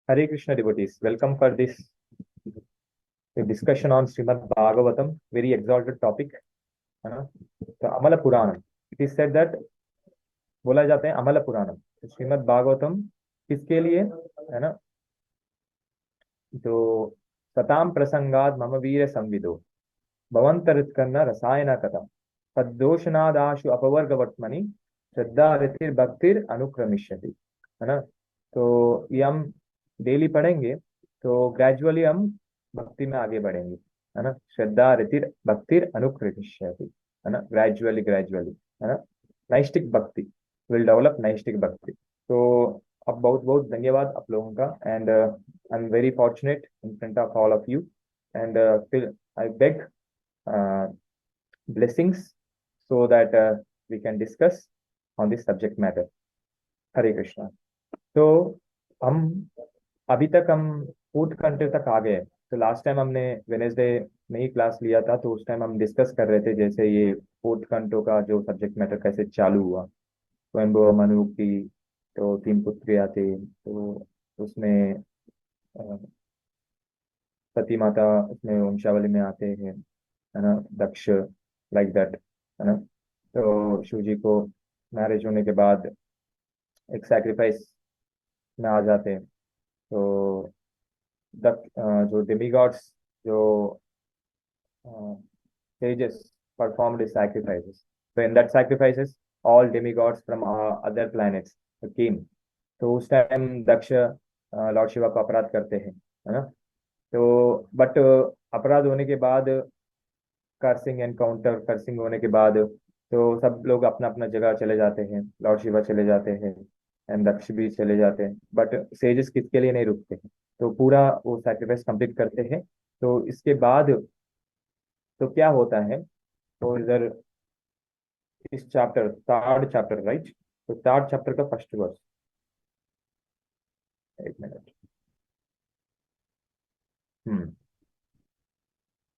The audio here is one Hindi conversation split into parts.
Hare Krishna devotees, welcome for this discussion on Srimad Bhagavatam, very exalted topic, है ना? तो अमल पुराणम, इट इज सेड दैट, बोला जाता है अमल पुराणम, तो श्रीमद् भागवतम किसके लिए, है ना? तो सताम प्रसंगाद मम वीर संविदो भवंतरित्कन्न रसायन कथम तद्दोषनादाशु अपवर्गवर्त्मनि श्रद्धा रतिर् भक्तिर अनुक्रमिष्यति, है ना? तो ये हम डेली पढ़ेंगे, तो ग्रेजुअली हम भक्ति में आगे बढ़ेंगे, है ना? श्रद्धा रतिर् भक्तिर अनुक्रमिष्यति, है ना? ग्रेजुअली ग्रेजुअली, है ना? नैष्टिक भक्ति विल डेवलप, नैष्टिक भक्ति। तो अब बहुत बहुत धन्यवाद आप लोगों का, and I am very fortunate in front of all of you, and फिर I beg blessings so that we can discuss on this subject matter. हरे कृष्णा। तो हम अभी तक हम फोर्थ कंट्री तक आ गए। तो लास्ट टाइम हमने वेनेसडे में ही क्लास लिया था, तो उस टाइम हम डिस्कस कर रहे थे जैसे ये फोर्थ कंट्रो का जो सब्जेक्ट मैटर कैसे चालू हुआ। स्वयंभुव मनु की तो तीन पुत्रियां थी, तो उसमें सती माता उसमें वंशावली में आते हैं, है ना? दक्ष, लाइक दैट, है ना? तो शिव जी को मैरिज होने के बाद एक सैक्रिफाइस में आ जाते हैं। तो जो डेमिगॉड्स, जो sages performed sacrifices. So in that sacrifices, all demigods from other planets came. तो उस टाइम दक्ष लॉर्ड शिवा को अपराध करते हैं, है ना? तो बट अपराध होने के बाद, कर्सिंग एनकाउंटर कर्सिंग होने के बाद, तो सब लोग अपना अपना जगह चले जाते हैं, लॉर्ड शिवा चले जाते हैं, एंड दक्ष भी चले जाते हैं, बट सेजेस किसके लिए नहीं रुकते हैं, तो पूरा वो सैक्रिफाइस कंप्लीट करते हैं। तो इसके बाद तो क्या होता है, तो इधर इस चैप्टर, थर्ड चैप्टर, राइट? तो थर्ड चैप्टर का फर्स्ट वर्स, एक मिनट। हम्म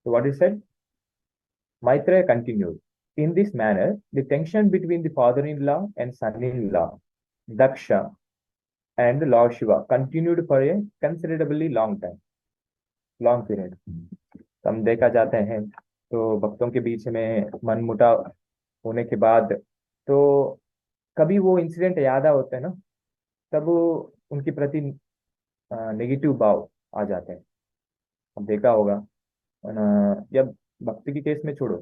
तो what is said, Maitreya continued. In this manner, the tension between the father-in-law and son-in-law, Daksha and Lord Shiva, continued for a considerably long time, long period. हम देखा जाते हैं, तो भक्तों के बीच में मनमुटाव होने के बाद, तो कभी वो इंसिडेंट याद होते हैं ना, तब वो उनके प्रति नेगेटिव भाव आ जाते हैं। हम देखा होगा, या भक्ति की केस में छोड़ो,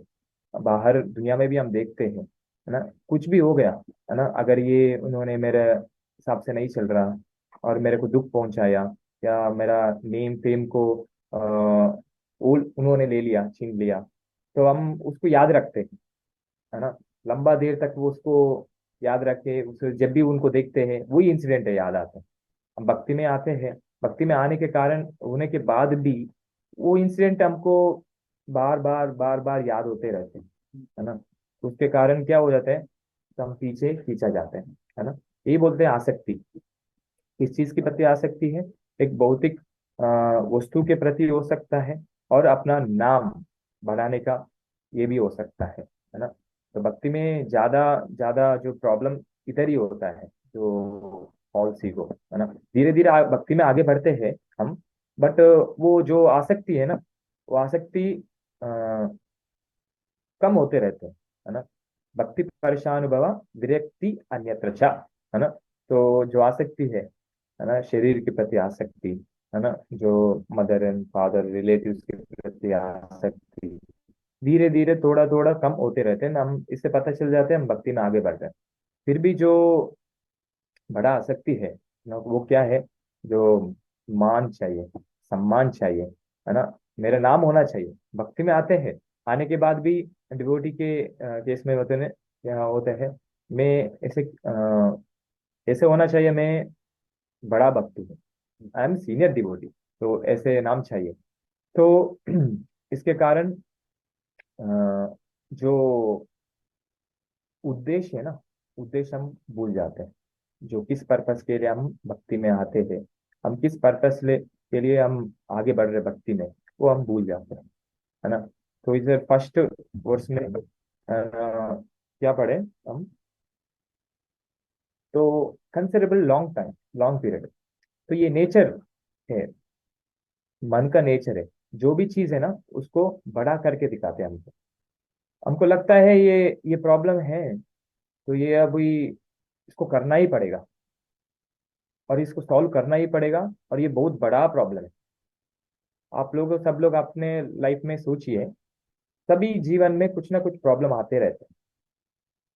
बाहर दुनिया में भी हम देखते हैं, है ना? कुछ भी हो गया, है ना, अगर ये उन्होंने मेरे हिसाब से नहीं चल रहा और मेरे को दुख पहुंचाया, या मेरा नेम फेम को उन्होंने ले लिया, छीन लिया, तो हम उसको याद रखते हैं, है ना? लंबा देर तक वो उसको याद रखे, उस जब भी उनको देखते हैं वही इंसिडेंट है याद आते हैं। हम भक्ति में आते हैं, भक्ति में आने के कारण होने के बाद भी वो इंसिडेंट हमको बार बार याद होते रहते हैं, है ना? तो उसके कारण क्या हो जाता है, तो हम पीछे खींचा जाते हैं, है ना? यही बोलते हैं आसक्ति। किस चीज के प्रति आसक्ति है? एक भौतिक वस्तु के प्रति हो सकता है, और अपना नाम बढ़ाने का ये भी हो सकता है ना? तो भक्ति में ज्यादा ज्यादा जो प्रॉब्लम इधर ही होता है, जो फॉल्स ईगो, है ना? धीरे धीरे भक्ति में आगे बढ़ते हैं हम, बट वो जो आसक्ति है ना, वो आसक्ति अ, कम होते रहते हैं, है ना? भक्ति परेशानुभव विरक्ति अन्यत्र च, है ना? तो जो आसक्ति है ना, शरीर के प्रति आसक्ति, है ना, जो मदर एंड फादर रिलेटिव्स के प्रति आसक्ति, धीरे धीरे थोड़ा थोड़ा कम होते रहते हैं ना, हम इससे पता चल जाते हैं हम भक्ति में आगे बढ़ रहे हैं। फिर भी जो बड़ा आसक्ति है ना, वो क्या है? जो मान चाहिए, सम्मान चाहिए, है ना? मेरा नाम होना चाहिए। भक्ति में आते हैं, आने के बाद भी डिवोटी के केस में होते हैं, क्या होते हैं, मैं ऐसे ऐसे होना चाहिए, मैं बड़ा भक्ति हूँ, आई एम सीनियर डिवोटी, तो ऐसे नाम चाहिए। तो इसके कारण जो उद्देश्य है ना, उद्देश्य हम भूल जाते हैं। जो किस पर्पस के लिए हम भक्ति में आते थे, हम किस पर्पस के लिए हम आगे बढ़ रहे भक्ति में, वो हम भूल जाते हैं, है ना? तो इसे फर्स्ट वर्ष में क्या पढ़े हम, तो considerable long time, long period. तो ये नेचर है, मन का नेचर है। जो भी चीज है ना, उसको बड़ा करके दिखाते हैं हमको। हमको लगता है ये प्रॉब्लम है, तो ये अभी इसको करना ही पड़ेगा, और इसको सॉल्व करना ही पड़ेगा, और ये बहुत बड़ा प्रॉब्लम है। आप लोग सब लोग अपने लाइफ में सोचिए, सभी जीवन में कुछ ना कुछ प्रॉब्लम आते रहते हैं।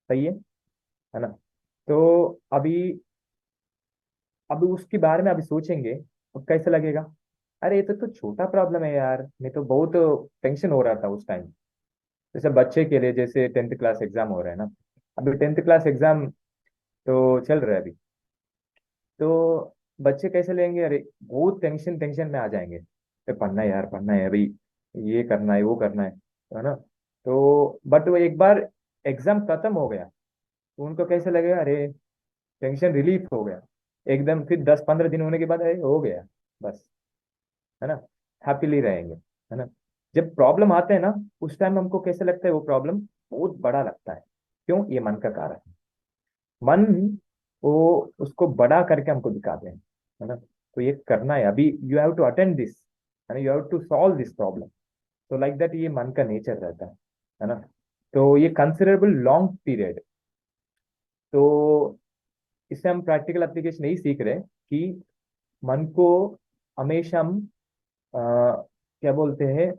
सही है ना? तो अभी अभी उसके बारे में अभी सोचेंगे तो कैसे लगेगा? अरे ये तो छोटा प्रॉब्लम है यार, मैं तो बहुत टेंशन हो रहा था उस टाइम। जैसे बच्चे के लिए, जैसे 10th क्लास एग्जाम हो रहा है ना, अभी 10th क्लास एग्जाम तो चल रहा है अभी। तो बच्चे कैसे लेंगे? अरे बहुत टेंशन टेंशन में आ जाएंगे, अरे पढ़ना है यार, पढ़ना है अभी, ये करना है, वो करना है ना? तो बट वो एक बार एग्जाम खत्म हो गया तो उनको कैसे लगेगा? अरे टेंशन रिलीफ हो गया एकदम। फिर 10-15 दिन होने के बाद अरे हो गया, बस, है ना? हैप्पीली रहेंगे, है ना? जब प्रॉब्लम आते हैं ना, उस टाइम हमको कैसे लगता है? वो प्रॉब्लम बहुत बड़ा लगता है। क्यों? ये मन का कारण है। मन, वो उसको बड़ा करके हमको दिखाते हैं, है ना? तो ये करना है अभी, you have to attend this, है ना? You have to solve this problem. तो लाइक दैट ये मन का नेचर रहता है ना? तो ये कंसिडरेबल लॉन्ग पीरियड। तो इससे हम प्रैक्टिकल एप्लीकेशन यही सीख रहे हैं कि मन को हमेशा हम क्या बोलते हैं,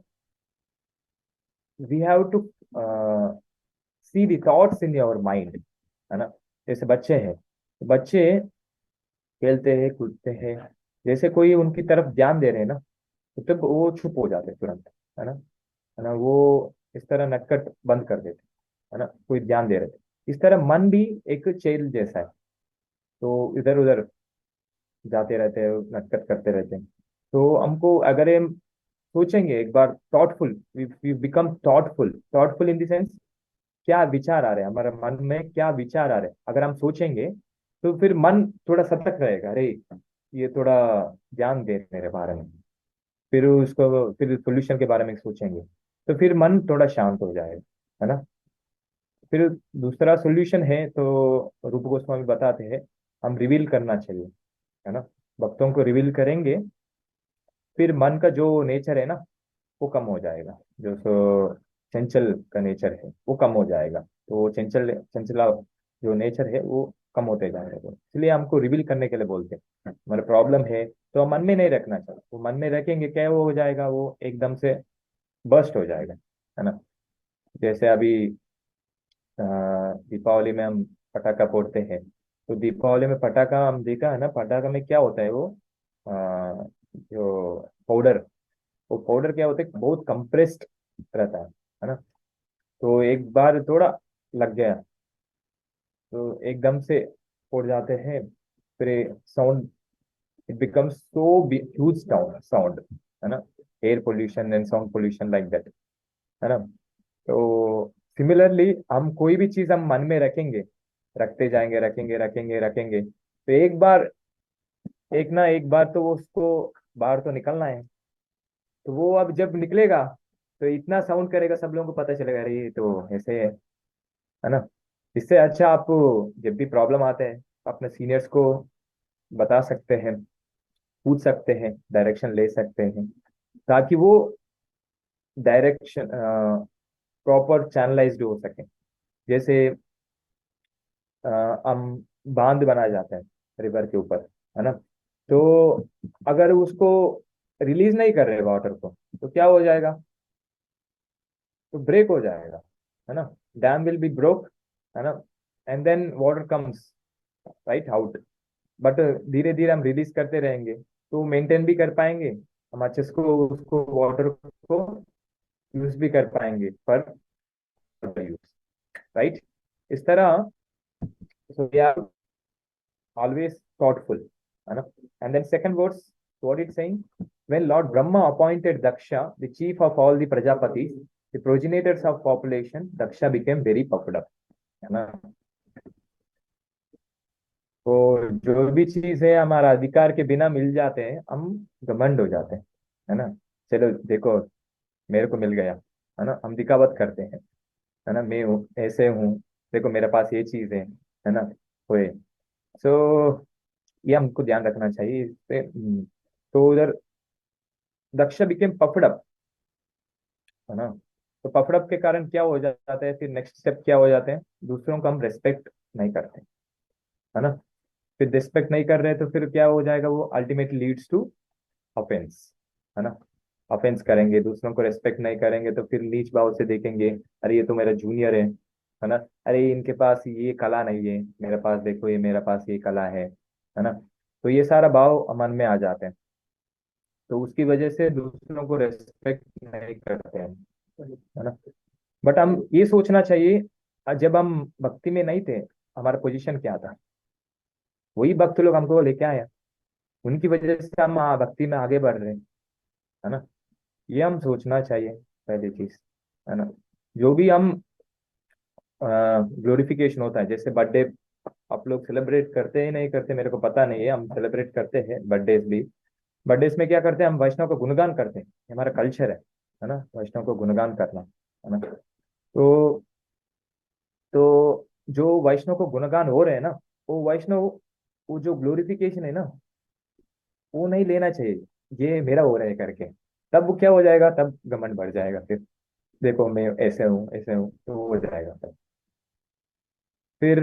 we have to see the thoughts in your mind, है ना? जैसे बच्चे हैं, बच्चे खेलते हैं, कूदते हैं, जैसे कोई उनकी तरफ ध्यान दे रहे हैं ना, तो तब वो चुप हो जाते हैं तुरंत, है ना? वो इस तरह नटखट बंद कर देते, है ना? कोई ध्यान दे रहे थे। इस तरह मन भी एक चेल जैसा है, तो इधर उधर जाते रहते हैं, नटखट करते रहते हैं। तो हमको अगर हम सोचेंगे एक बार, thoughtful, we become thoughtful, thoughtful in the sense, क्या विचार आ रहे हैं हमारे मन में, क्या विचार आ रहे हैं अगर हम सोचेंगे, तो फिर मन थोड़ा सतर्क रहेगा। अरे ये थोड़ा ध्यान दे मेरे बारे में, फिर उसको फिर सोल्यूशन के बारे में सोचेंगे, तो फिर मन थोड़ा शांत हो जाएगा, है ना? फिर दूसरा सोल्यूशन है, तो रूप गोस्वामी बताते हैं, हम रिवील करना चाहिए, है ना? भक्तों को रिवील करेंगे, फिर मन का जो नेचर है ना, वो कम हो जाएगा। जो सो चंचल का नेचर है वो कम हो जाएगा, तो चंचल चंचला जो नेचर है वो कम होते जाएगा। तो इसलिए हमको रिवील करने के लिए बोलते हैं। हमारा प्रॉब्लम है तो हम मन में नहीं रखना चाहिए, वो मन में रखेंगे क्या वो हो जाएगा, वो एकदम से बर्स्ट हो जाएगा, है ना? जैसे अभी दीपावली में हम पटाखा फोड़ते हैं, तो दीपावली में पटाखा हम देखा है ना, पटाखा में क्या होता है वो, अ, जो पाउडर, वो पाउडर क्या होता है, बहुत कंप्रेस्ड रहता है ना? तो एक बार थोड़ा लग गया तो एकदम से फूट जाते हैं, फिर sound, it becomes so huge sound, है ना? Air pollution and sound pollution like that, है ना? तो सिमिलरली हम कोई भी चीज हम मन में रखेंगे, रखते जाएंगे, रखेंगे रखेंगे रखेंगे, तो एक बार, एक ना एक बार तो वो उसको बाहर तो निकलना है। तो वो अब जब निकलेगा तो इतना साउंड करेगा, सब लोगों को पता चलेगा, अरे ये तो ऐसे है ना? इससे अच्छा आप जब भी प्रॉब्लम आते हैं अपने सीनियर्स को बता सकते हैं, पूछ सकते हैं, डायरेक्शन ले सकते हैं, ताकि वो डायरेक्शन प्रॉपर चैनलाइज्ड हो सके। जैसे हम बांध बनाए जाते हैं रिवर के ऊपर, है ना? तो अगर उसको रिलीज नहीं कर रहे वाटर को, तो क्या हो जाएगा? तो ब्रेक हो जाएगा, है ना? डैम विल बी ब्रोक, है ना? And then water comes right out. But धीरे धीरे हम रिलीज करते रहेंगे तो मेंटेन भी कर पाएंगे, हम अच्छे से उसको वाटर को यूज भी कर पाएंगे पर यूज, राइट? इस तरह, so we are always thoughtful, है ना? And then second words, what it's saying, when Lord Brahma appointed Daksha the chief of all the Prajapatis, the progenitors of population, Daksha became very popular, है ना? तो जो भी चीज है हमारा अधिकार के बिना मिल जाते हैं, हम घमंड हो जाते हैं, है ना? चलो देखो, मेरे को मिल गया, है ना? हम दिखावत करते हैं, है ना? मैं हूँ, ऐसे हूँ, देखो मेरे पास ये चीज है ना? होए। सो ये हमको ध्यान रखना चाहिए इससे। तो उधर दक्ष बिकेम पफड अप, है ना। तो पफड अप के कारण क्या हो जाता है, फिर नेक्स्ट स्टेप क्या हो जाते हैं, दूसरों को हम रेस्पेक्ट नहीं करते, है ना। फिर रिस्पेक्ट नहीं कर रहे तो फिर क्या हो जाएगा, वो अल्टीमेटली लीड्स टू ऑफेंस, है ना। ऑफेंस करेंगे, दूसरों को रेस्पेक्ट नहीं करेंगे तो फिर नीच भाव से देखेंगे, अरे ये तो मेरा जूनियर है ना, अरे इनके पास ये कला नहीं है, मेरे पास देखो ये मेरे पास ये कला है ना। तो ये सारा भाव मन में आ जाते हैं, तो उसकी वजह से दूसरों को रेस्पेक्ट नहीं करते हैं, है ना। बट हम ये सोचना चाहिए, जब हम भक्ति में नहीं थे, हमारा पोजीशन क्या था, वही भक्त लोग हमको लेके आए, उनकी वजह से हम भक्ति में आगे बढ़ रहे हैं, है ना। ये हम सोचना चाहिए, पहली चीज, है ना। जो भी हम ग्लोरिफिकेशन होता है, जैसे बर्थडे आप लोग सेलिब्रेट करते हैं नहीं करते मेरे को पता नहीं है, हम सेलिब्रेट करते हैं बर्थडेज भी। बर्थडेज में क्या करते हैं, हम वैष्णव का गुणगान करते हैं, ये हमारा कल्चर है ना, वैष्णव को गुणगान करना, है ना। तो जो वैष्णव को गुणगान हो रहे हैं ना, वो वैष्णव, वो जो ग्लोरिफिकेशन है ना, वो नहीं लेना चाहिए, ये मेरा हो रहा है करके। तब वो क्या हो जाएगा, तब घमंड बढ़ जाएगा, फिर देखो मैं ऐसे हूँ तो वो हो जाएगा तब। फिर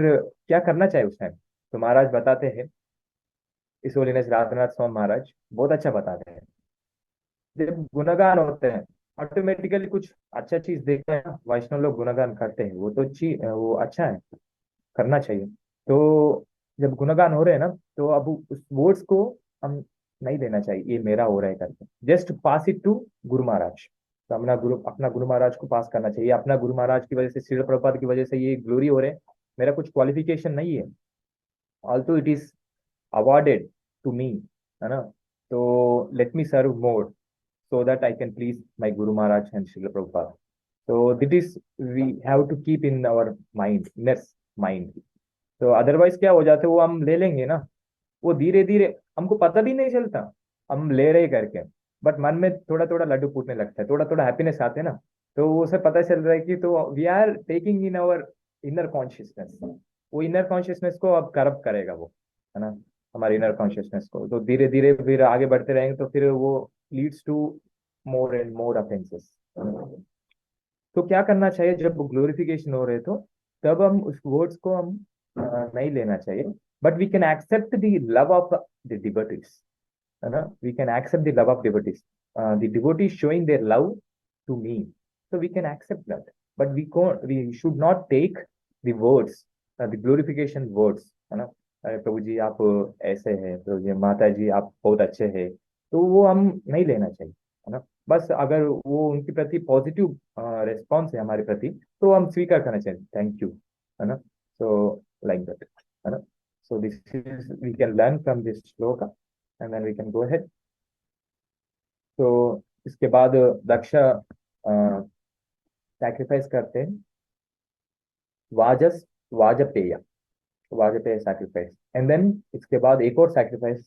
क्या करना चाहिए उस टाइम, तो महाराज बताते हैं, इस होलीनेस राधनाथ स्वामी महाराज बहुत अच्छा बताते हैं, जब गुणगान होते हैं ऑटोमेटिकली कुछ अच्छा चीज देखते हैं ना, वैष्णव लोग गुणगान करते हैं, वो तो अच्छी, वो अच्छा है, करना चाहिए। तो जब गुणगान हो रहे हैं ना, तो अब उस वर्ड्स को हम नहीं देना चाहिए, ये मेरा हो रहा है करके, just pass it to Guru Maharaj. तो अपना गुरु महाराज को पास करना चाहिए, अपना गुरु महाराज की वजह से, श्रील प्रभुपाद की वजह से ये ग्लोरी हो रहे हैं, मेरा कुछ क्वालिफिकेशन नहीं है, also it is awarded to me, है ना। तो let me serve more so that I can please my Guru Maharaj and Srila Prabhupada. So that is we have to keep in our mind, inner mind. तो अदरवाइज क्या हो जाता है, वो हम ले लेंगे ना, वो धीरे धीरे हमको पता भी नहीं चलता, हम ले रहे करके, बट मन में थोड़ा थोड़ा लड्डू फूटने लगता है, थोड़ा थोड़ा हैप्पीनेस आते हैं ना, तो वो उसे पता चल रहा है कि तो we are taking in our inner consciousness, वो इनर कॉन्शियसनेस को अब करप्ट करेगा वो, है ना, हमारे इनर कॉन्शियसनेस को। तो धीरे धीरे फिर आगे बढ़ते रहेंगे तो फिर वो leads to more and more offences. तो क्या करना चाहिए, जब ग्लोरिफिकेशन हो रहे तो तब हम उस वर्ड्स को हम नहीं लेना चाहिए, but we can accept the love of the devotees, है ना, we can accept the love of devotees, the devotees showing their love to me, so we can accept that, but we should not take the words, the glorification words, है ना। अरे प्रभु जी आप ऐसे हैं, प्रभु जी माता जी आप बहुत अच्छे हैं, तो वो हम नहीं लेना चाहिए, है ना। बस अगर वो उनके प्रति पॉजिटिव रिस्पॉन्स है हमारे प्रति, तो हम स्वीकार करना चाहिए, थैंक यू, है ना। सो लाइक दैट, है ना। So this is we can learn from this shlok, and then we can go ahead. तो इसके बाद दक्ष सैक्रिफाइस करते हैं, वाजस Vajapeya, Vajapeya sacrifice, and then इसके बाद एक और सैक्रिफाइस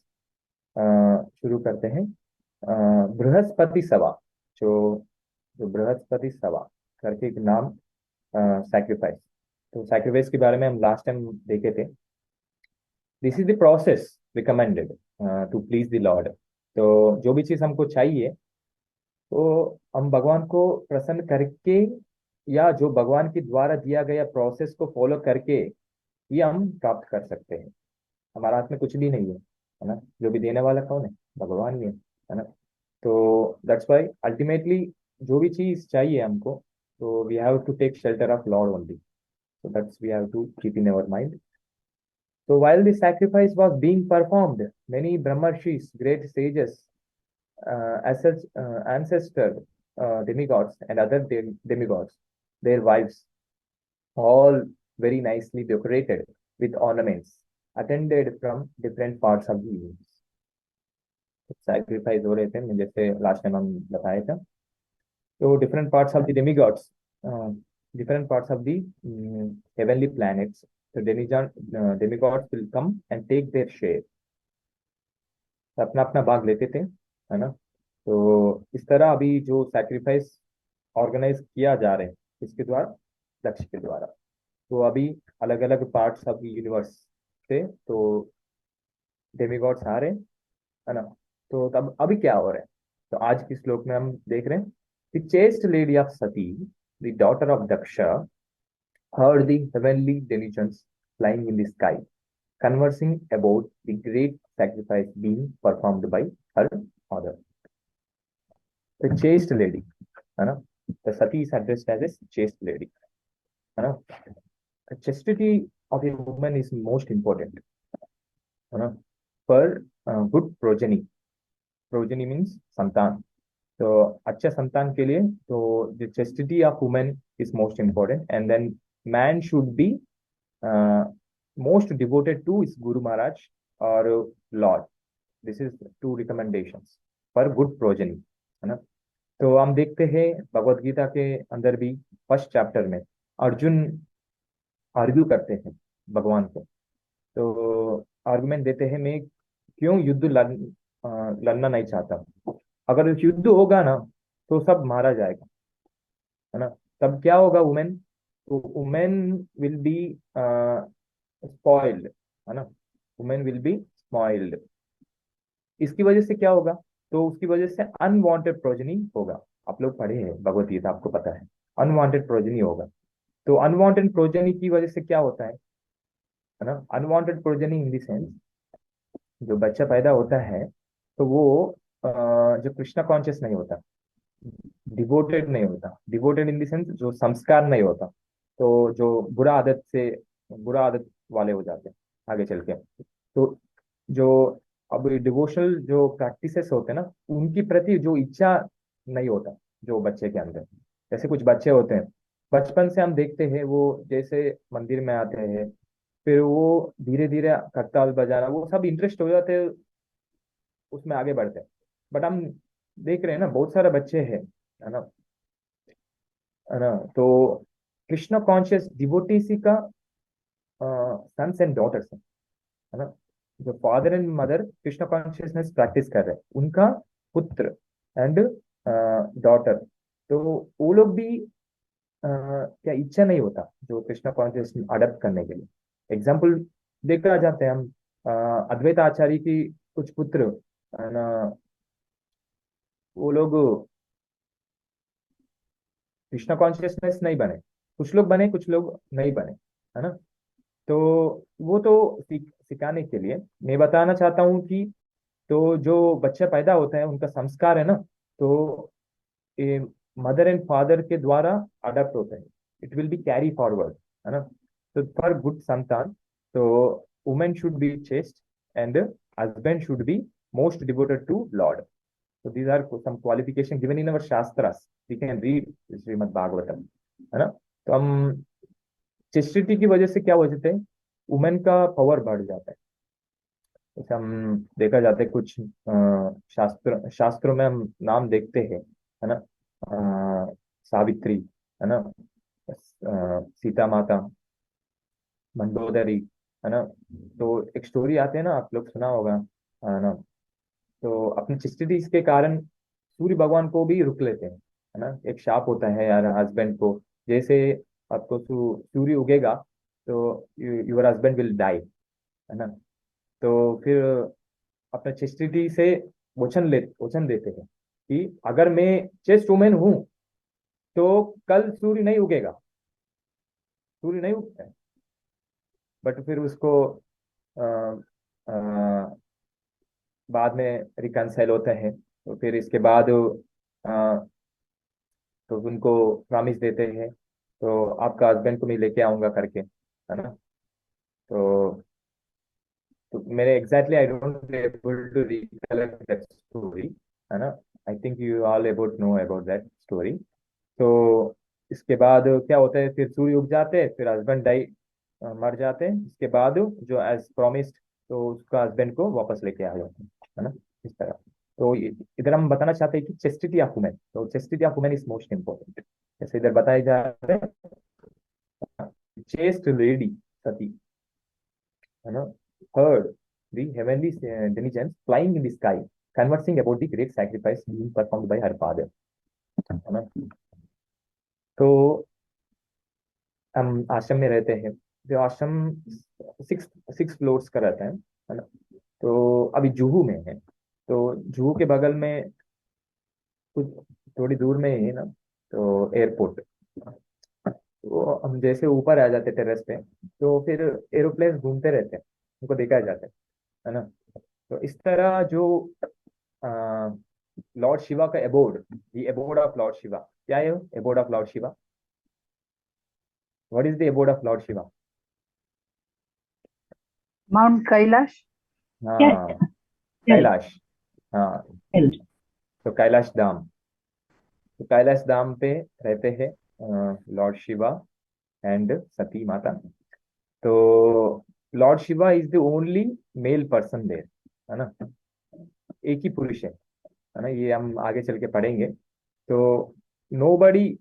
शुरू करते हैं, बृहस्पति सवा, जो जो बृहस्पति सवा करके एक नाम सैक्रिफाइस। तो सैक्रिफाइस के बारे में हम लास्ट टाइम देखे थे, this is the process recommended to please the lord. तो जो भी चीज हमको चाहिए, तो हम भगवान को प्रसन्न करके, या जो भगवान के द्वारा दिया गया प्रोसेस को फॉलो करके ये हम प्राप्त कर सकते हैं, हमारा हाथ में कुछ भी नहीं है ना, जो भी देने वाला कौन है, भगवान ही है ना। तो दैट्स वाई अल्टीमेटली जो भी चीज चाहिए हमको, तो we have to take shelter of lord only, so that's we have to keep in our mind. So while the sacrifice was being performed, many brahmarshis, great sages, ancestor demigods and other demigods, their wives, all very nicely decorated with ornaments, attended from different parts of the universe. Sacrifice हो रहे थे, जैसे लास्ट टाइम हम बताया था, तो different parts of the demigods, uh, different parts of the heavenly planets, the demigods will come and take their share, अपना अपना भाग लेते थे, है ना। तो इस तरह अभी जो सैक्रिफाइस ऑर्गेनाइज किया जा रहे हैं, इसके द्वारा, लक्ष्य के द्वारा, तो अभी अलग अलग पार्ट्स ऑफ यूनिवर्स से तो डेमिगॉड्स आ रहे हैं, है ना। तो तब अभी क्या हो रहा है? तो आज के श्लोक में हम देख रहे हैं the chaste lady of Sati, the daughter of Daksha, heard the heavenly denizens flying in the sky, conversing about the great sacrifice being performed by her father. The chaste lady, है ना? The sati is addressed as a chaste lady, है ना? The chastity of a woman is most important, है ना? For good progeny. Progeny means संतान. तो अच्छा संतान के लिए तो the chastity of woman is most important, and then man should be uh, most devoted to is Guru Maharaj or Lord. This is two recommendations for good progeny, है ना? तो हम देखते हैं भगवत गीता के अंदर भी फर्स्ट चैप्टर में अर्जुन आर्ग्यू करते हैं भगवान को। तो आर्गुमेंट देते हैं मैं क्यों युद्ध लड़ना नहीं चाहता। अगर युद्ध होगा ना तो सब मारा जाएगा, है ना? तब क्या होगा वुमेन? तो वुमेन विल बी स्पॉइल्ड, है ना? Women will be spoiled. इसकी वजह से क्या होगा? तो उसकी वजह से अनवांटेड प्रोजनी होगा। आप लोग पढ़े हैं भगवत गीता, आपको पता है अनवांटेड प्रोजनी होगा। तो अनवांटेड प्रोजनी की वजह से क्या होता है ना? Unwanted progeny in the sense जो बच्चा पैदा होता है तो वो जो कृष्णा कॉन्शियस नहीं होता, डिवोटेड नहीं होता। डिवोटेड इन द सेंस जो संस्कार नहीं होता, तो जो बुरा आदत वाले हो जाते हैं आगे चल के। तो जो अब डिवोशनल जो प्रैक्टिसेस होते हैं ना, उनकी प्रति जो इच्छा नहीं होता जो बच्चे के अंदर। जैसे कुछ बच्चे होते हैं बचपन से हम देखते हैं वो जैसे मंदिर में आते हैं, फिर वो धीरे धीरे करताल बजाना वो सब इंटरेस्ट हो जाते हैं, उसमें आगे बढ़ते हैं। बट हम देख रहे हैं ना बहुत सारे बच्चे हैं, है ना? है ना? तो कृष्ण कॉन्शियस डिवोटीसी का सन्स एंड डॉटर्स है ना? जो father and mother Krishna consciousness practice कर रहे हैं उनका पुत्र एंड डॉटर, तो वो लोग भी क्या इच्छा नहीं होता जो कृष्ण कॉन्शियस अडप्ट करने के लिए। एग्जाम्पल देखा जाते हैं हम अद्वैत आचार्य की कुछ पुत्र, है ना? वो लोग कृष्ण कॉन्शियसनेस नहीं बने, कुछ लोग बने कुछ लोग नहीं बने, है ना? तो वो तो सिखाने के लिए मैं बताना चाहता हूँ कि तो जो बच्चा पैदा होता है उनका संस्कार है ना, तो ये मदर एंड फादर के द्वारा अडप्ट होता है, it will be carry forward, है ना? तो फॉर गुड संतान तो women should be chaste and husband should be most devoted to lord. तो these are some qualification given in our shastras, we can read Shrimad Bhagavatam, है ना? तो हम चेस्टिटी की वजह से क्या हो जाते हैं, वुमेन का पावर बढ़ जाता है। जैसे हम देखा जाता है कुछ शास्त्रों में हम नाम देखते हैं, है ना? सावित्री, है ना? सीता माता, मंडोदरी, है ना? तो एक स्टोरी आते हैं ना, आप लोग सुना होगा, है ना? तो अपनी चिस्टिस के कारण सूर्य भगवान को भी रुक लेते हैं, है ना? एक शाप होता है यार हस्बैंड को, जैसे आपको सूर्य उगेगा तो योर हस्बैंड विल डाई, है ना? तो फिर अपने चेस्टिटी से वचन देते हैं कि अगर मैं चेस्ट वुमेन हूं तो कल सूर्य नहीं उगेगा, सूर्य नहीं उगता है। बट फिर उसको आ, आ, बाद में रिकनसाइल होता है, तो फिर इसके बाद तो उनको प्रॉमिस देते हैं तो आपका हस्बैंड को मैं लेके आऊंगा करके, है ना? तो मेरे exactly I don't able to recollect that story, है ना? I think you all about know about that story. तो इसके बाद क्या होता है, फिर सूर्य उग जाते हैं, फिर हस्बैंड मर जाते हैं, इसके बाद जो एज प्रॉमिस्ड तो उसका हस्बैंड को वापस लेके आ जाते हैं, है ना? इस तरह। तो इधर हम बताना चाहते हैं कि चेस्टिटी ऑफ वुमेन, तो chastity of women is most important. जैसे इधर बताया जा रहा है चेस्ट लेडी सती, है ना? heard the heavenly denizens flying in the sky, conversing about the great sacrifice being performed by her father, है ना? तो हम आश्रम में रहते हैं, जो आश्रम सिक्स सिक्स फ्लोर्स का रहता है ना? तो अभी जुहू में है। तो जुहू के बगल में कुछ थोड़ी दूर में ही है ना, तो एयरपोर्ट। तो हम जैसे ऊपर आ जाते टेरेस पे, तो फिर एरोप्लेन घूमते रहते हैं, उनको देखा जाता है ना। तो इस तरह जो लॉर्ड शिवा का abode, the abode of Lord Shiva, क्या है abode of Lord Shiva? What is the abode of Lord Shiva? Mount Kailash. क्या हाँ, है? कैलाश। हाँ, तो कैलाश धाम। तो कैलाश धाम पे रहते हैं लॉर्ड शिवा एंड सती माता। तो lord Shiva is the only male person there, है ना। एक ही पुरुष है ना, ये हम आगे चल के पढ़ेंगे। तो nobody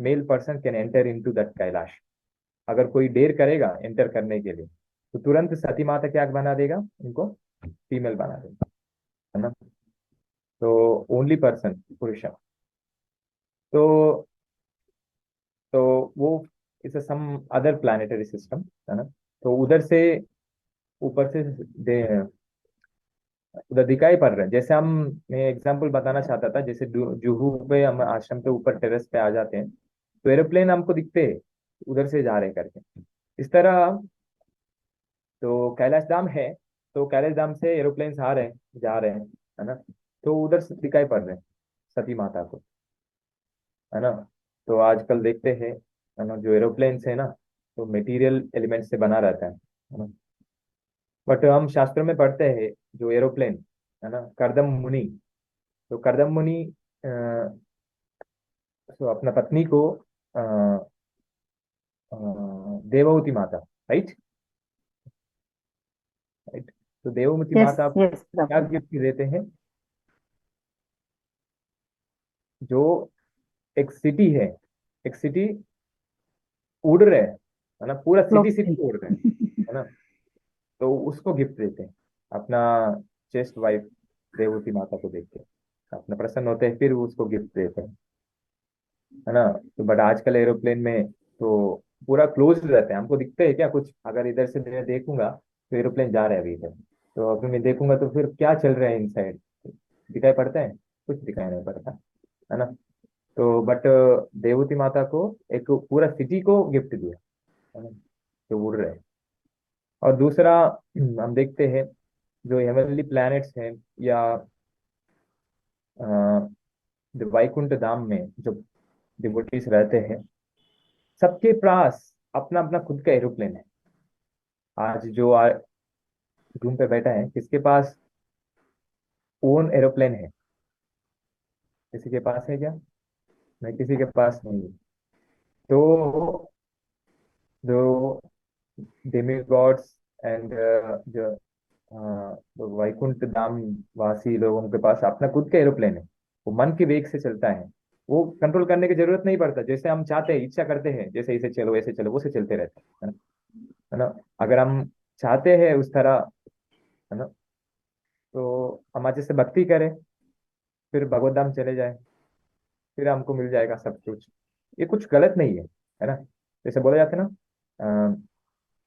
male person can enter in to that Kailash. अगर कोई देर करेगा एंटर करने के लिए, तो तुरंत सती माता क्या बना देगा, उनको फीमेल बना देगा, है ना। तो ओनली पर्सन पुरुष है। तो वो इस सम अदर प्लानिटरी सिस्टम, है ना। तो उधर से ऊपर से उधर दिखाई पड़ रहे हैं। जैसे हम, मैं एग्जांपल बताना चाहता था, जैसे जुहू पे हम आश्रम पे ऊपर टेरेस पे आ जाते हैं, तो एरोप्लेन हमको दिखते हैं उधर से जा रहे हैं करके। इस तरह तो कैलाश धाम है, तो कैलाश धाम से एरोप्लेन आ रहे हैं जा रहे हैं, है ना। तो उधर से दिखाई पड़ रहे हैं सती माता को, है ना। तो आजकल देखते हैं, है ना, जो एरोप्लेन्स है ना, तो मटेरियल एलिमेंट से बना रहता है ना। बट हम शास्त्रों में पढ़ते हैं, जो एरोप्लेन, है ना, करदम मुनि। तो करदम मुनि अ, तो अपना पत्नी को अ, अ, देवहूति माता, राइट राइट। तो देवहूति यस माता को यस क्या प्रभु। गिफ्ट देते हैं? जो एक सिटी है, एक सिटी उड़ रहे है ना, पूरा सिटी फ्लोटिंग। सिटी उड़ रहे है ना। तो उसको गिफ्ट देते हैं अपना चेस्ट वाइफ देवहूति माता को देख के अपना प्रसन्न होते हैं, फिर उसको गिफ्ट देते हैं, है ना। तो बट आजकल एरोप्लेन में तो पूरा क्लोज रहता है, हमको दिखते हैं क्या कुछ? अगर इधर से मैं देखूंगा तो एरोप्लेन जा रहा है अभी इधर, तो अभी मैं देखूंगा तो फिर क्या चल रहा है इनसाइड, दिखाई पड़ता है? कुछ दिखाई नहीं पड़ता, है ना। तो बट देवती माता को एक पूरा सिटी को गिफ्ट दिया, है ना, जो उड़ रहे हैं। और दूसरा हम देखते हैं, जो हेवनली प्लैनेट्स हैं, या जो वैकुंठ धाम में जो डिवोटीज रहते हैं, सबके पास अपना अपना खुद का एरोप्लेन है। आज जो रूम पे बैठा है, किसके पास ओन एरोप्लेन है? किसी के पास है क्या? नहीं, किसी के पास नहीं है। तो जो डेमी गॉड्स एंड जो तो वैकुंठ धाम वासी लोगों के पास अपना खुद का एरोप्लेन है। वो मन के वेग से चलता है, वो कंट्रोल करने की जरूरत नहीं पड़ता। जैसे हम चाहते हैं, इच्छा करते हैं, जैसे इसे चलो ऐसे चलो, वो से चलते रहते हैं, है ना। अगर हम चाहते हैं उस तरह, है ना, तो हम आज जैसे भक्ति करें, फिर भगवत धाम चले जाए, फिर हमको मिल जाएगा सब कुछ। ये कुछ गलत नहीं है ना। जैसे बोला जाता है ना,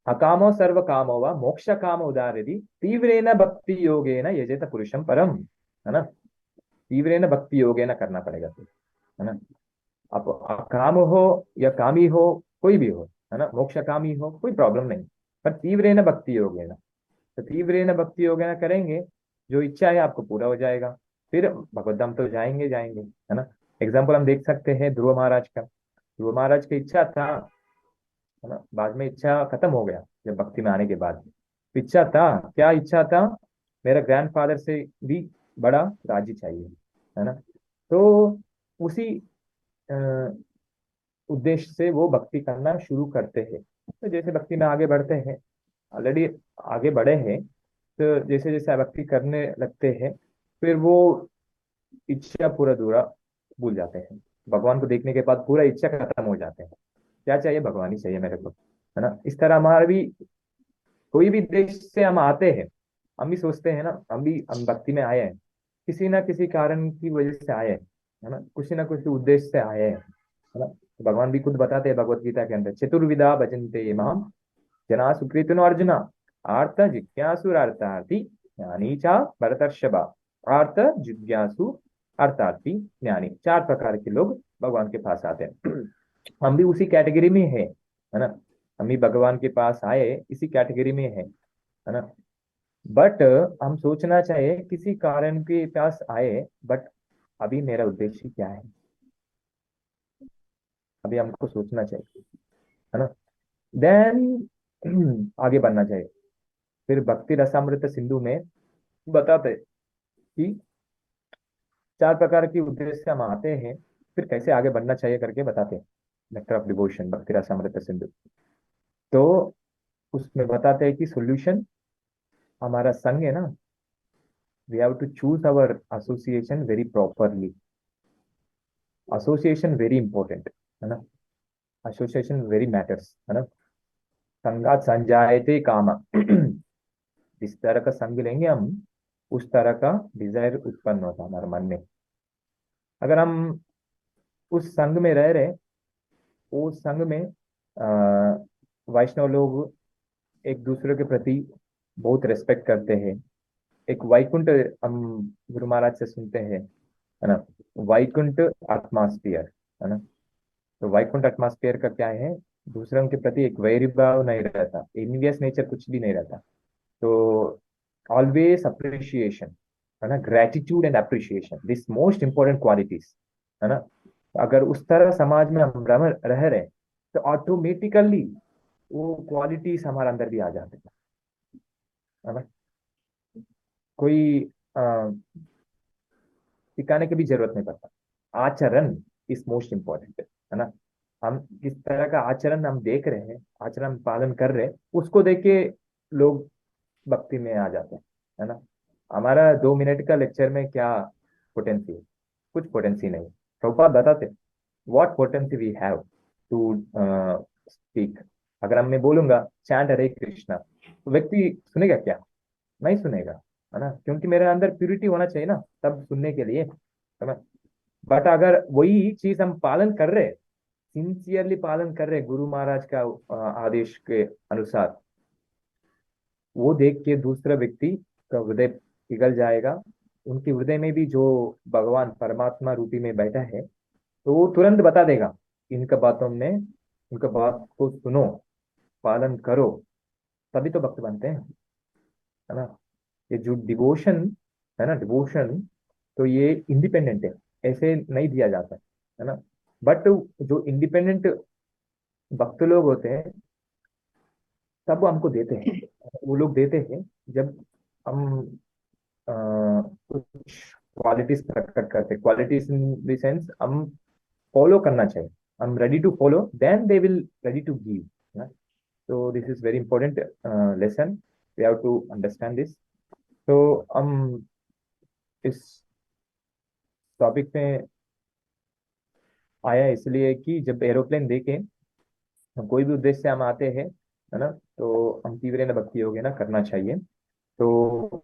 अकामो सर्व कामो वा मोक्ष काम उदारयदि तीव्रेन भक्ति योगेन यजेत पुरुषम परम, है ना। तीव्रेन भक्ति योगेन करना पड़ेगा फिर, है ना। आप अकाम हो या कामी हो, कोई भी हो, है ना, मोक्ष कामी हो, कोई प्रॉब्लम नहीं, पर तीव्रेन भक्ति योगेन। तो तीव्रेन भक्ति योगेन करेंगे, जो इच्छा है आपको पूरा हो जाएगा, फिर भगवत धाम तो जाएंगे जाएंगे, है ना। एग्जाम्पल हम देख सकते हैं ध्रुव महाराज का। ध्रुव महाराज की इच्छा था, है ना, बाद में इच्छा खत्म हो गया जब भक्ति में आने के बाद। इच्छा था, क्या इच्छा था? मेरा ग्रैंडफादर से भी बड़ा राज्य चाहिए, है ना। तो उसी अ, उद्देश्य से वो भक्ति करना शुरू करते हैं। तो जैसे भक्ति में आगे बढ़ते हैं, ऑलरेडी आगे बढ़े हैं, तो जैसे जैसे भक्ति करने लगते हैं, फिर वो इच्छा पूरा दूरा भूल जाते हैं। भगवान को देखने के बाद पूरा इच्छा खत्म हो जाते हैं, क्या चाहिए? भगवान ही चाहिए मेरे को, है ना। इस तरह हमारा भी, कोई भी देश से हम आते हैं, हम भी सोचते हैं ना, हम भक्ति में आए हैं, किसी ना किसी कारण की वजह से आए हैं, है ना, कुछ ना कुछ उद्देश्य से आए हैं, है ना। तो भगवान भी खुद बताते हैं भगवत गीता के अंदर, चतुर्विधा भजन्ते माम जना सुकृतिनो अर्जुना, आर्थ जिज्ञासुरार्थार्थी ज्ञानी चा भरतर्षभा, अर्थ जिज्ञासु, अर्थार्थी, ज्ञानी, चार प्रकार के लोग भगवान के पास आते हैं। हम भी उसी कैटेगरी में है ना। हम भी भगवान के पास आए इसी कैटेगरी में है ना। बट हम सोचना चाहिए किसी कारण के पास आए, बट अभी मेरा उद्देश्य क्या है, अभी हमको सोचना चाहिए, है ना। देन आगे बढ़ना चाहिए। फिर भक्ति रसामृत सिंधु में बताते हैं कि चार प्रकार की उद्देश्य से हम आते हैं, फिर कैसे आगे बढ़ना चाहिए करके बताते हैं। नेक्टर ऑफ डिवोशन भक्ति रसामृत सिंधु। तो उसमें बताते हैं कि सॉल्यूशन हमारा संग है ना, we have to choose our association very properly. Association very important, है ना। एसोसिएशन वेरी मैटर्स, है ना। संगात संजायते काम। जिस तरह का संग लेंगे हम, उस तरह का डिजायर उत्पन्न होता है हमारे मन में। अगर हम उस संग में रह रहे, उस संग में वैष्णव लोग एक दूसरे के प्रति बहुत रेस्पेक्ट करते हैं। एक वैकुंठ हम गुरु महाराज से सुनते हैं, है ना। वैकुंठ एटमॉस्फियर, है ना। तो वैकुंठ एटमॉस्फेयर का क्या है, दूसरों के प्रति एक वैरी भाव नहीं रहता, एनवियस नेचर कुछ भी नहीं रहता। तो ऑलवेज अप्रिशिएशन, है ना, gratitude and appreciation, this most important qualities, है ना। अगर उस तरह समाज में हम रह रहे, तो ऑटोमेटिकली वो क्वालिटीज हमारे अंदर भी आ जाते हैं, है ना। कोई अ, सिखाने की भी जरूरत नहीं पड़ता। आचरण इज मोस्ट इंपॉर्टेंट, है ना। हम किस तरह का आचरण हम देख रहे हैं, आचरण हम पालन कर रहे हैं, उसको देख के लोग भक्ति में आ जाते हैं, है ना। हमारा 2 मिनट का लेक्चर में क्या पोटेंसी है, कुछ पोटेंसी नहीं। प्रभुपाद बताते what potency we have to speak. अगर हम मैं बोलूंगा चैंट हरे कृष्णा, तो व्यक्ति सुनेगा क्या? नहीं सुनेगा, है ना, क्योंकि मेरे अंदर प्यूरिटी होना चाहिए ना तब सुनने के लिए, है ना। बट अगर वही चीज हम पालन कर रहे, सिंसियरली पालन कर रहे गुरु महाराज का आदेश के अनुसार, वो देख के दूसरा व्यक्ति का हृदय पिघल जाएगा। उनके हृदय में भी जो भगवान परमात्मा रूपी में बैठा है, तो वो तुरंत बता देगा इनका बातों में, उनका बात को सुनो, पालन करो, तभी तो भक्त बनते हैं, है ना। ये जो डिवोशन है ना, डिवोशन, तो ये इंडिपेंडेंट है, ऐसे नहीं दिया जाता है ना। बट जो इंडिपेंडेंट भक्त लोग होते हैं, तब वो हमको देते हैं, वो लोग देते हैं जब हम अ, कुछ क्वालिटीज प्रकट करते, क्वालिटीज इन द सेंस हम फॉलो करना चाहिए, हम ready to follow, then they will ready to give, ना। तो this is very important lesson, we have to understand this. तो हम इस टॉपिक पे आया इसलिए कि जब एरोप्लेन देखे, हम कोई भी उद्देश्य से हम आते हैं, है ना, तो हम तीव्र भक्ति योगे ना करना चाहिए। तो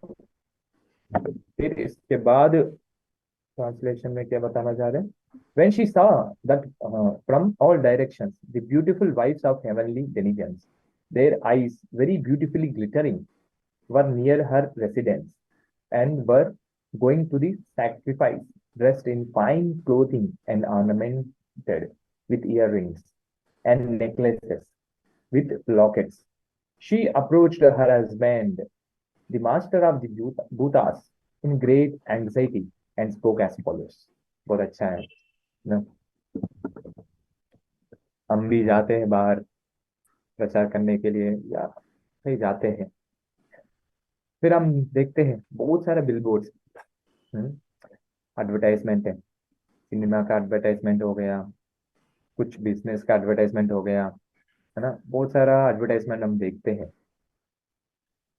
फिर इसके बाद ट्रांसलेशन में क्या बताना चाह रहे हैं? When she saw that from all directions the beautiful wives of heavenly denizens, their eyes very beautifully glittering, were near her residence, and were going to the sacrifice, dressed in fine clothing and ornamented with earrings and necklaces with lockets, she approached her husband, the master of the Bhutas, in great anxiety and spoke as follows. बहुत अच्छा है ना। हम भी जाते हैं बाहर प्रचार करने के लिए, या कहीं जाते हैं, फिर हम देखते हैं बहुत सारे बिलबोर्ड्स, एडवर्टाइजमेंट है, सिनेमा का एडवर्टाइजमेंट हो गया, कुछ बिजनेस का एडवर्टाइजमेंट हो गया, है ना, बहुत सारा एडवर्टाइजमेंट हम देखते हैं।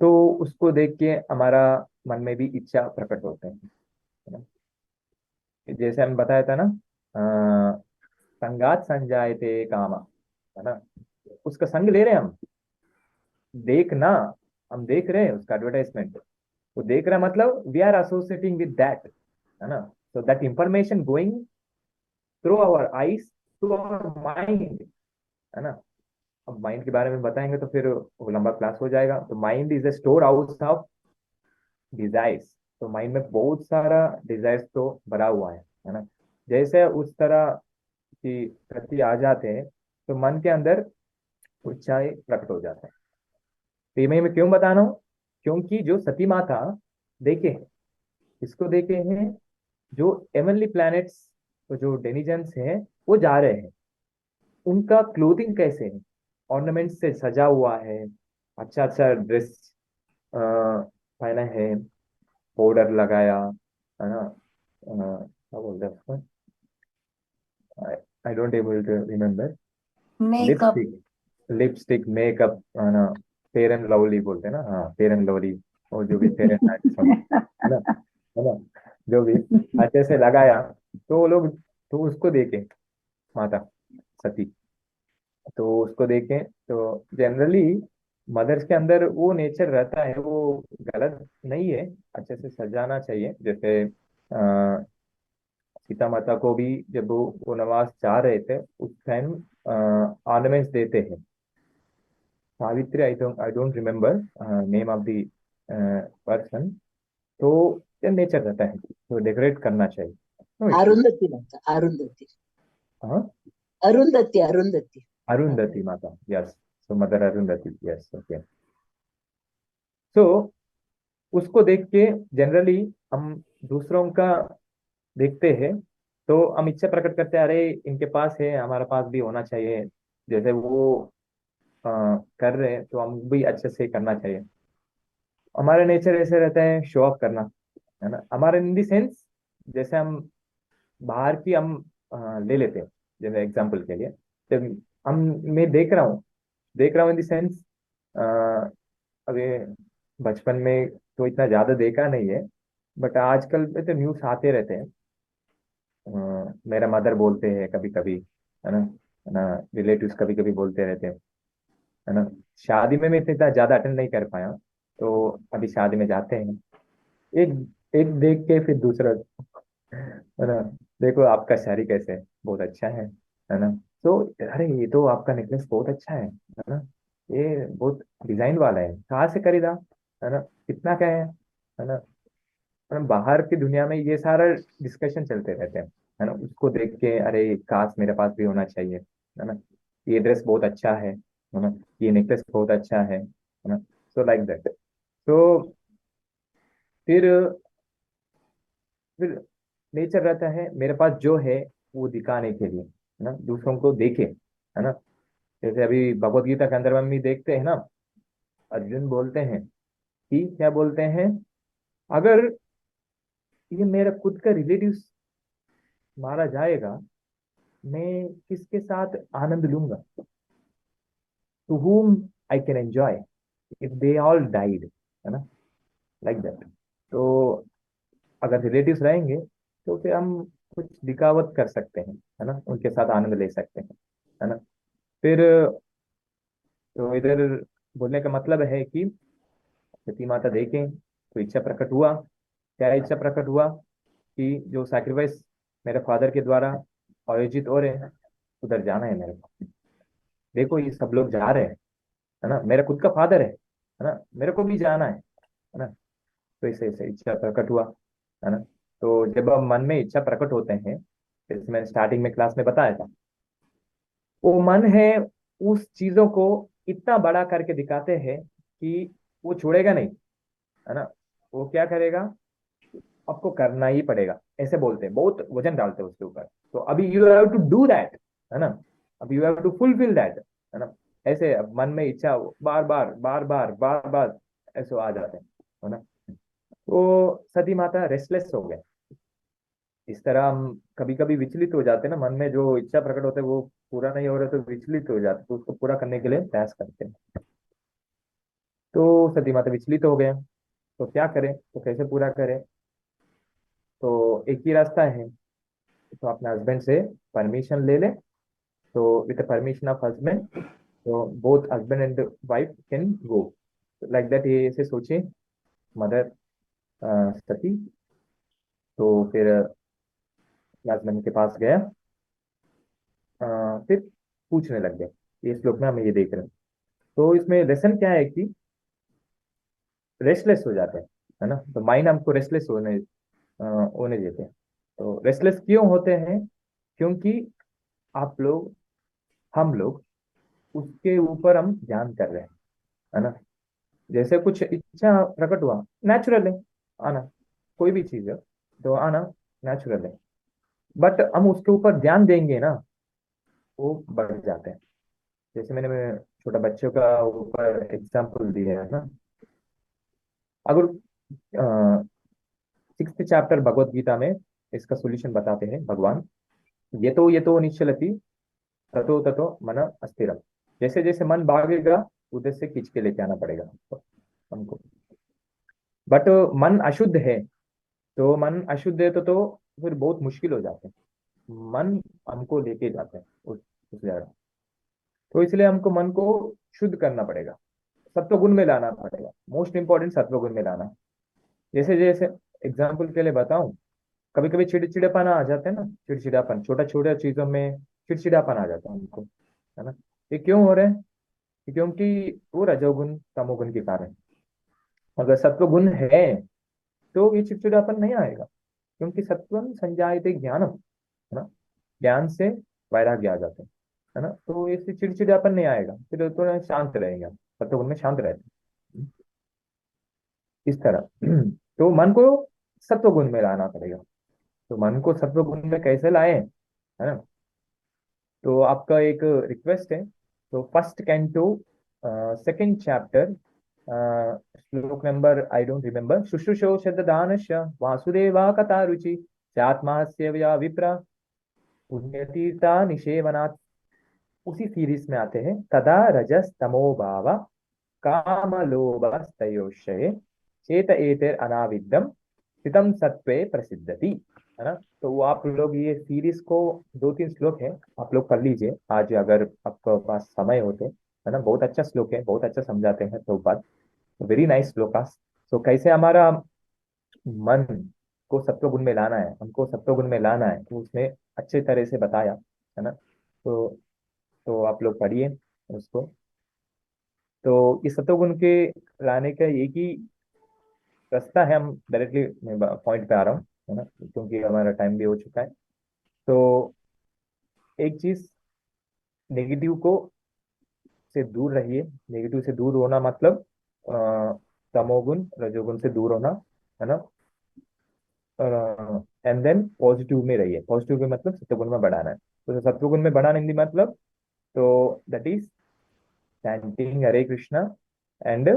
तो उसको देख के हमारा मन में भी इच्छा प्रकट होते हैं, है ना। जैसे हम बताया था ना, अ, संगात संजायते कामा, है ना। उसका संग ले रहे हैं हम, देखना, हम देख रहे हैं उसका एडवर्टाइजमेंट, वो देख रहा है मतलब we are associating with that, है ना। So that information going through our eyes to our mind, है ना। अब माइंड के बारे में बताएंगे तो फिर वो लंबा क्लास हो जाएगा। तो mind is a store house of desires, तो माइंड में बहुत सारा डिजायर्स तो भरा हुआ है ना। जैसे उस तरह की प्रति आ जाते हैं तो मन के अंदर ऊंचाई प्रकट हो जाता है। तो ये मैं क्यों बता रहा हूँ, क्योंकि जो सती माता देखे हैं, इसको देखे हैं, जो एवनली प्लैनेट्स, तो जो डेनिजन्स हैं वो जा रहे हैं, उनका क्लोथिंग कैसे है, ऑर्नामेंट से सजा हुआ है, अच्छा अच्छा ड्रेस पहना है, पाउडर लगाया, है ना, क्या बोलते हैं उसको, I don't able to remember. Makeup. Lipstick, lipstick, makeup, है ना, फेयर एंड लवली बोलते हैं ना, हाँ फेयर एंड लवली, और जो भी फेयर एंड हैंडसम, है ना, है ना, जो भी अच्छे से लगाया, तो वो लोग, तो उसको देखे माता सती, तो उसको देखें तो जनरली मदर्स के अंदर वो नेचर रहता है, वो गलत नहीं है, अच्छे से सजाना चाहिए। जैसे सीता माता को भी जब वो वनवास जा रहे थे उस टाइम ऑर्नामेंट्स देते हैं। सावित्री, आई don't remember name of the person. तो ये नेचर रहता है, तो डेकोरेट करना चाहिए, नो इश्यू। अरुंधति माता, अरुंधति, हाँ, अरुंधति, अरुंधति। अरुंधति माता, यस, सो मदर अरुंधति, यस, ओके। सो उसको देख के जनरली हम दूसरों का देखते हैं, तो हम इच्छा प्रकट करते हैं, अरे इनके पास है, हमारे पास भी होना चाहिए, जैसे वो कर रहे हैं तो हम भी अच्छे से करना चाहिए। हमारा नेचर ऐसे रहता है, शो ऑफ करना, है ना, हमारे इन दी सेंस, जैसे हम बाहर की हम ले लेते हैं, जैसे एग्जांपल के लिए, जब हम, मैं देख रहा हूँ इन दी सेंस, अभी बचपन में तो इतना ज्यादा देखा नहीं है, बट आजकल में तो न्यूज आते रहते हैं। मेरा मदर बोलते हैं कभी कभी, है ना, रिलेटिव्स कभी कभी बोलते रहते हैं, है ना। शादी में मैं इतना ज्यादा अटेंड नहीं कर पाया, तो अभी शादी में जाते हैं, एक एक देख के फिर दूसरा, है ना, देखो आपका शादी कैसे है, बहुत अच्छा है ना, तो अरे ये तो आपका नेकलेस बहुत अच्छा है ना, ये बहुत डिजाइन वाला है, कहाँ से खरीदा, है ना, कितना का है ना। बाहर की दुनिया में ये सारा डिस्कशन चलते रहते हैं, है ना, उसको देख के अरे काश मेरे पास भी होना चाहिए, है ना, ये ड्रेस बहुत अच्छा है ना, ये नेकलेस बहुत अच्छा है ना, सो लाइक दैट। तो फिर फिर नेचर रहता है मेरे पास जो है वो दिखाने के लिए, है ना, दूसरों को देखे, है ना। जैसे अभी भगवत गीता के अंदर हम भी देखते हैं ना, अर्जुन बोलते हैं कि क्या बोलते हैं, अगर ये मेरा खुद का रिलेटिव मारा जाएगा, मैं किसके साथ आनंद लूंगा, to whom I can enjoy if they all died, है ना, लाइक दैट। तो अगर रिलेटिव्स रहेंगे तो फिर हम कुछ दिखावत कर सकते हैं, है ना, उनके साथ आनंद ले सकते हैं, है ना। फिर तो इधर बोलने का मतलब है कि सती माता देखें तो इच्छा प्रकट हुआ, क्या इच्छा प्रकट हुआ, कि जो सैक्रिफाइस मेरे फादर के द्वारा आयोजित हो रहे हैं, उधर जाना है मेरे को, देखो ये सब लोग जा रहे हैं, है ना, मेरा खुद का फादर है ना, मेरे को भी जाना है ना। तो इसे इसे इच्छा प्रकट हुआ, है ना। तो जब हम मन में इच्छा प्रकट होते हैं, जैसे मैंने स्टार्टिंग में क्लास में बताया था, वो मन है उस चीजों को इतना बड़ा करके दिखाते हैं कि वो छोड़ेगा नहीं, है ना, वो क्या करेगा, आपको करना ही पड़ेगा, ऐसे बोलते हैं, बहुत वजन डालते हैं उसके ऊपर, तो अभी you have to do that, है ना, अभी you have to fulfil that, है ना। ऐसे अब मन में इच्छा बार बार बार बार बार बार ऐसे आ जाते हैं, है ना। तो सती माता रेस्टलेस हो गए, इस तरह हम कभी कभी विचलित हो जाते हैं ना, मन में जो इच्छा प्रकट होते है वो पूरा नहीं हो रहा, तो विचलित हो जाते, तो उसको पूरा करने के लिए प्रयास करते हैं। तो सती माता विचलित हो गए, तो क्या करें, तो कैसे पूरा करें, तो एक ही रास्ता है, तो अपने हस्बैंड से परमिशन ले ले, तो with the permission of husband, तो both husband and wife can go, like that, ये ऐसे सोचे मदर सती। तो फिर हस्बैंड के पास गया, फिर पूछने लग गए, ये श्लोक में हम ये देख रहे हैं। तो इसमें लेसन क्या है कि रेस्टलेस हो जाते हैं, है ना। तो माइंड हमको रेस्टलेस होने देते हैं। तो रेस्टलेस क्यों होते हैं? क्योंकि आप लोग, हम लोग उसके ऊपर हम ध्यान कर रहे हैं, है ना। जैसे कुछ इच्छा प्रकट हुआ, नेचुरल है आना, कोई भी चीज है तो आना नेचुरल है। बट हम उसके ऊपर ध्यान देंगे ना, वो बढ़ जाते हैं। जैसे मैं छोटा बच्चों का ऊपर एग्जाम्पल दिया है ना। अगर 6th चैप्टर भगवत गीता में इसका सोल्यूशन बताते हैं भगवान। ये तो निश्चलति ततो ततो मन अस्थिरम। जैसे जैसे मन भागेगा, उधर से खींच के लेके आना पड़ेगा हमको। बट मन अशुद्ध है, तो मन अशुद्ध है तो फिर बहुत मुश्किल हो जाते हैं। मन हमको लेके जाते हैं उस जगह। तो इसलिए हमको मन को शुद्ध करना पड़ेगा, सत्व गुण में लाना पड़ेगा। मोस्ट इंपॉर्टेंट सत्व गुण में लाना। जैसे जैसे एग्जाम्पल के लिए बताऊं, कभी कभी चिड़चिड़ापन आ जाते हैं ना, चिड़चिड़ापन छोटा छोटा चीजों में चिड़चिड़ापन आ जाता है हमको, है ना। ये क्यों हो रहा है? क्योंकि वो रजोगुण तमोगुण के कारण। अगर सत्व गुण है तो ये चिड़चिड़ापन नहीं आएगा, क्योंकि सत्वम संजायते ज्ञानम, है ना। ज्ञान से वैराग्य आ जाते हैं, है ना। तो इससे चिड़चिड़ापन नहीं आएगा, फिर थोड़ा शांत रहेंगे हम, सत्वगुण में शांत रहते हैं इस तरह। तो मन को सत्वगुण में लाना पड़ेगा। तो मन को सत्वगुण में कैसे लाए, है ना। तो आपका एक रिक्वेस्ट है, तो 1st कैंटो 2nd चैप्टर श्लोक नंबर आई डोंट रिमेम्बर, शुश्रूषो शतदानश वासुदेवा कथा रुचि चात्मास्य या विप्रा पुण्यतीर्था निषेवनात्। उसी सीरीज में आते हैं, तदा रजस तमो भाव काम लोभस्तयोशये चेत एतेर अनाविद्यम स्थितम सत्वे प्रसिद्धति, है ना। तो वो आप लोग ये सीरीज को 2-3 श्लोक है, आप लोग कर लीजिए आज अगर आपके पास समय हो तो, है ना। बहुत अच्छा श्लोक है, बहुत अच्छा समझाते हैं प्रभुपाद। Very nice shlokas. तो कैसे हमारा मन को सत्व गुण में लाना है, हमको सत्व गुण में लाना है, तो उसने अच्छे तरह से बताया, है ना। तो आप लोग पढ़िए उसको। तो इस सत्वगुण के लाने का एक ही रास्ता है। हम डायरेक्टली पॉइंट पे आ रहा हूँ, है ना, क्योंकि हमारा टाइम भी हो चुका है। तो एक चीज, नेगेटिव को से दूर रहिए। नेगेटिव से दूर होना मतलब तमोगुण रजोगुण से दूर होना, है ना। एंड देन पॉजिटिव में रहिए। पॉजिटिव में मतलब सत्वगुण में बढ़ाना है। तो सत्वगुण में बढ़ाने की मतलब, तो that is chanting Hare Krishna and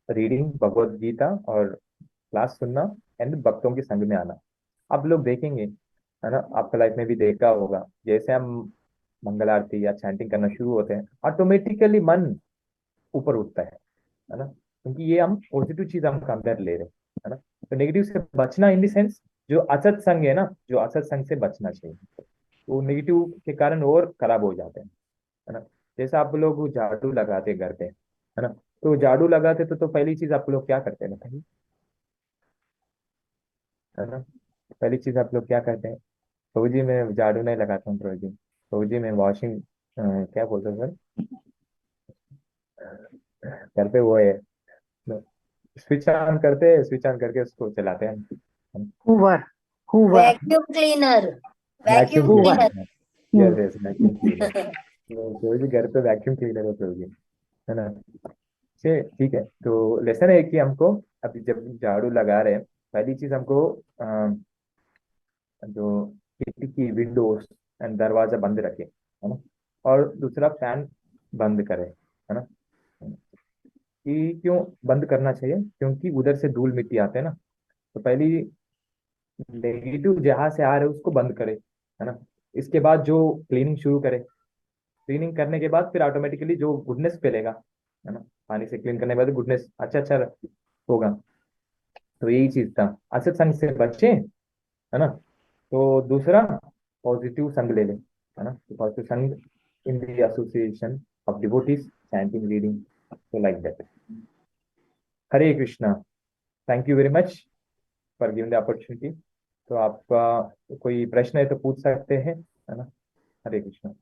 reading Bhagavad Gita और क्लास सुनना एंड भक्तों के संग में आना। आप लोग देखेंगे, है ना, आपका लाइफ में भी देखा होगा, जैसे हम मंगल आरती या चैंटिंग करना शुरू होते हैं, ऑटोमेटिकली मन ऊपर उठता है ना। क्योंकि ये हम पॉजिटिव चीज हम अंदर ले रहे हैं, है ना। तो नेगेटिव से बचना इन द सेंस, जो असत संग है ना, जो असत संग से बचना चाहिए। वो नेगेटिव के कारण और खराब हो जाते हैं, है ना। जैसे आप लोग झाड़ू लगाते हैं घर पे, है ना। तो झाड़ू लगाते तो पहली चीज आप लोग क्या करते हैं बताइए, है ना। पहली चीज आप लोग क्या करते हैं? प्रभु जी मैं झाड़ू नहीं लगाता हूँ प्रभु जी। प्रभु जी मैं वॉशिंग, क्या बोलते हैं सर, घर पे वो है, स्विच ऑन करते हैं, स्विच ऑन करके उसको चलाते हैं। Hoover Hoover vacuum cleaner. Vacuum vacuum Hoover cleaner. Cleaner. Hmm, yes yes, vacuum cleaner. तो प्रभु जी घर पे वैक्यूम क्लीनर है प्रभु जी, है ना। ठीक है। तो लेसन है कि हमको अभी जब झाड़ू लगा रहे हैं, पहली चीज हमको जो खिड़की विंडोज एंड दरवाजा बंद रखे, है ना। और दूसरा फैन बंद करें, है ना। कि क्यों बंद करना चाहिए? क्योंकि उधर से धूल मिट्टी आते हैं ना। तो पहली नेगेटिव जहां से आ रहे उसको बंद करे, है ना। इसके बाद जो क्लीनिंग शुरू करे, क्लीनिंग करने के बाद फिर ऑटोमेटिकली जो गुडनेस फैलेगा, है ना। पानी से क्लीन करने के बाद गुडनेस अच्छा अच्छा होगा। तो यही चीज था, असत संग से बचे, है ना। तो दूसरा, पॉजिटिव संग ले ले, है ना। पॉजिटिव संग in the association of devotees chanting reading, so like that. Hare Krishna. Thank you very much for giving the opportunity. तो आपका कोई प्रश्न है तो पूछ सकते हैं, है ना। हरे कृष्णा।